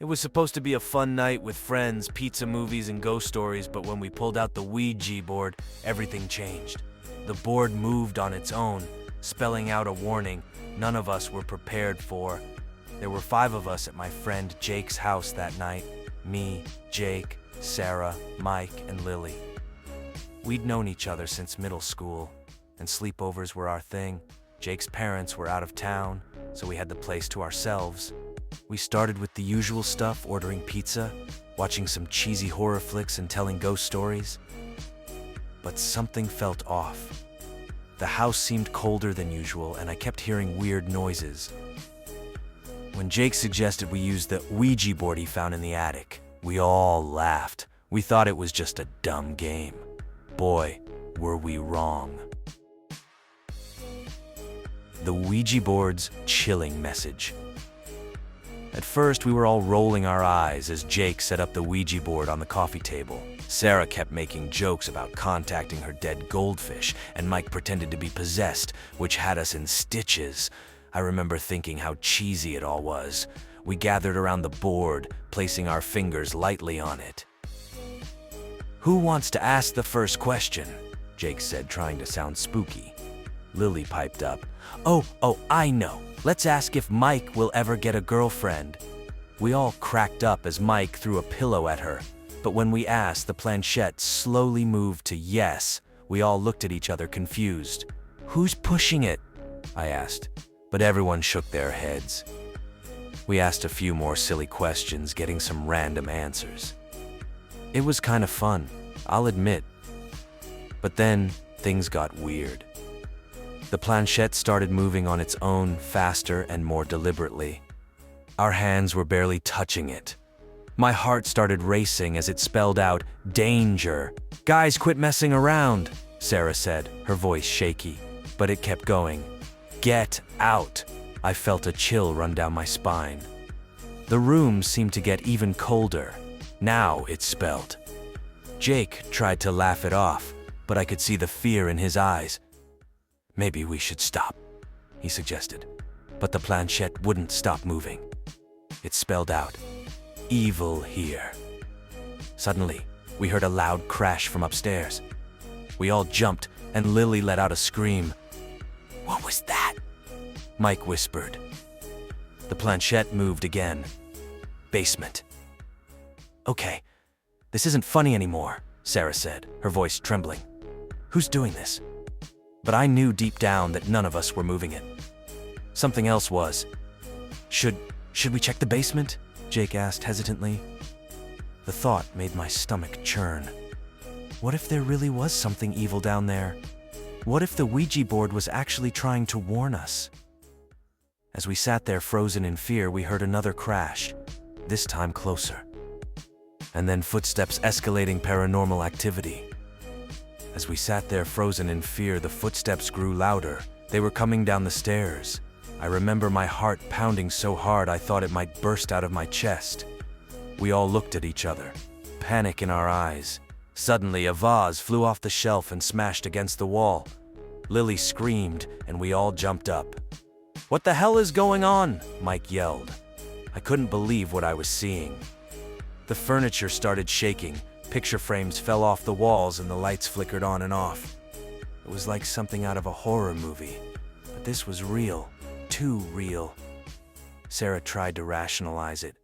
It was supposed to be a fun night with friends, pizza movies, and ghost stories, but when we pulled out the Ouija board, everything changed. The board moved on its own, spelling out a warning none of us were prepared for. There were 5 of us at my friend Jake's house that night. Me, Jake, Sarah, Mike, and Lily. We'd known each other since middle school, and sleepovers were our thing. Jake's parents were out of town, so we had the place to ourselves. We started with the usual stuff, ordering pizza, watching some cheesy horror flicks, and telling ghost stories. But something felt off. The house seemed colder than usual, and I kept hearing weird noises. When Jake suggested we use the Ouija board he found in the attic, we all laughed. We thought it was just a dumb game. Boy, were we wrong. The Ouija board's chilling message. At first, we were all rolling our eyes as Jake set up the Ouija board on the coffee table. Sarah kept making jokes about contacting her dead goldfish, and Mike pretended to be possessed, which had us in stitches. I remember thinking how cheesy it all was. We gathered around the board, placing our fingers lightly on it. "Who wants to ask the first question?" Jake said, trying to sound spooky. Lily piped up, Oh, I know. Let's ask if Mike will ever get a girlfriend." We all cracked up as Mike threw a pillow at her, but when we asked, the planchette slowly moved to yes. We all looked at each other confused. "Who's pushing it?" I asked, but everyone shook their heads. We asked a few more silly questions, getting some random answers. It was kind of fun, I'll admit. But then, things got weird. The planchette started moving on its own, faster and more deliberately. Our hands were barely touching it. My heart started racing as it spelled out, "Danger." "Guys, quit messing around," Sarah said, her voice shaky. But it kept going. "Get out." I felt a chill run down my spine. The room seemed to get even colder. Now it spelled. Jake tried to laugh it off, but I could see the fear in his eyes. "Maybe we should stop," he suggested. But the planchette wouldn't stop moving. It spelled out, "Evil here." Suddenly, we heard a loud crash from upstairs. We all jumped, and Lily let out a scream. "What was that?" Mike whispered. The planchette moved again. "Basement." "Okay, this isn't funny anymore," Sarah said, her voice trembling. "Who's doing this?" But I knew deep down that none of us were moving it. Something else was. Should we check the basement?" Jake asked hesitantly. The thought made my stomach churn. What if there really was something evil down there? What if the Ouija board was actually trying to warn us? As we sat there frozen in fear, we heard another crash, this time closer. And then footsteps escalating paranormal activity. As we sat there frozen in fear, the footsteps grew louder. They were coming down the stairs. I remember my heart pounding so hard I thought it might burst out of my chest. We all looked at each other, panic in our eyes. Suddenly, a vase flew off the shelf and smashed against the wall. Lily screamed, and we all jumped up. "What the hell is going on?" Mike yelled. I couldn't believe what I was seeing. The furniture started shaking. Picture frames fell off the walls and the lights flickered on and off. It was like something out of a horror movie, but this was real, too real. Sarah tried to rationalize it.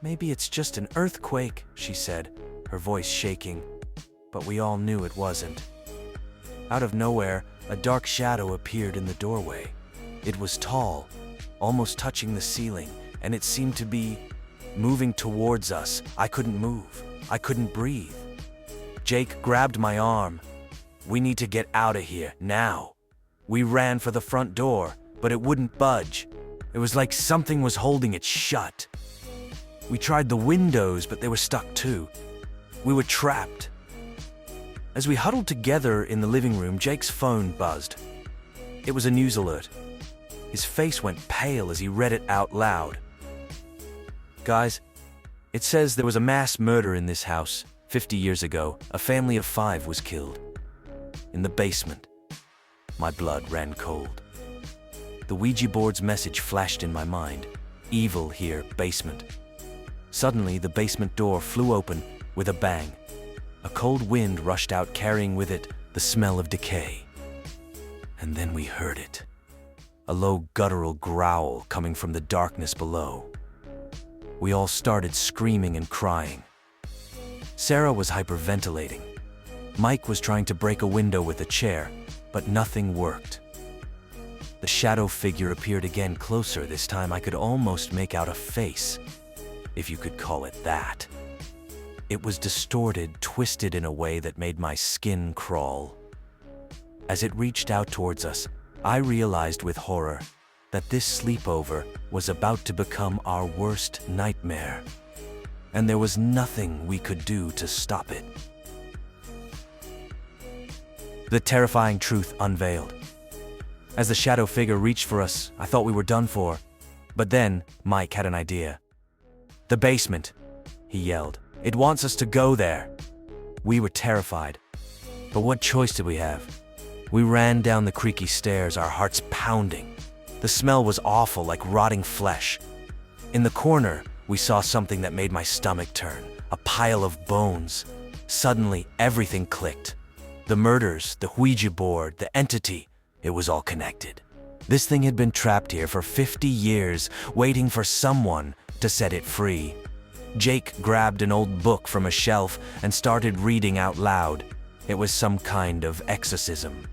"Maybe it's just an earthquake," she said, her voice shaking, but we all knew it wasn't. Out of nowhere, a dark shadow appeared in the doorway. It was tall, almost touching the ceiling, and it seemed to be moving towards us. I couldn't move. I couldn't breathe. Jake grabbed my arm. "We need to get out of here, now." We ran for the front door, but it wouldn't budge. It was like something was holding it shut. We tried the windows, but they were stuck too. We were trapped. As we huddled together in the living room, Jake's phone buzzed. It was a news alert. His face went pale as he read it out loud. "Guys, it says there was a mass murder in this house. 50 years ago, a family of 5 was killed. In the basement." My blood ran cold. The Ouija board's message flashed in my mind. Evil here, basement. Suddenly, the basement door flew open with a bang. A cold wind rushed out, carrying with it the smell of decay. And then we heard it. A low guttural growl coming from the darkness below. We all started screaming and crying. Sarah was hyperventilating. Mike was trying to break a window with a chair, but nothing worked. The shadow figure appeared again, closer. This time I could almost make out a face, if you could call it that. It was distorted, twisted in a way that made my skin crawl. As it reached out towards us, I realized with horror that this sleepover was about to become our worst nightmare, and there was nothing we could do to stop it. The terrifying truth unveiled. As the shadow figure reached for us, I thought we were done for. But then, Mike had an idea. "The basement," he yelled. "It wants us to go there." We were terrified. But what choice did we have? We ran down the creaky stairs, our hearts pounding. The smell was awful, like rotting flesh. In the corner, we saw something that made my stomach turn. A pile of bones. Suddenly, everything clicked. The murders, the Ouija board, the entity, it was all connected. This thing had been trapped here for 50 years, waiting for someone to set it free. Jake grabbed an old book from a shelf and started reading out loud. It was some kind of exorcism.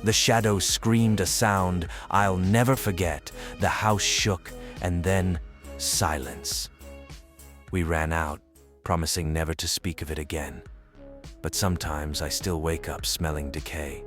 The shadow screamed a sound I'll never forget. The house shook, and then silence. We ran out, promising never to speak of it again. But sometimes I still wake up smelling decay.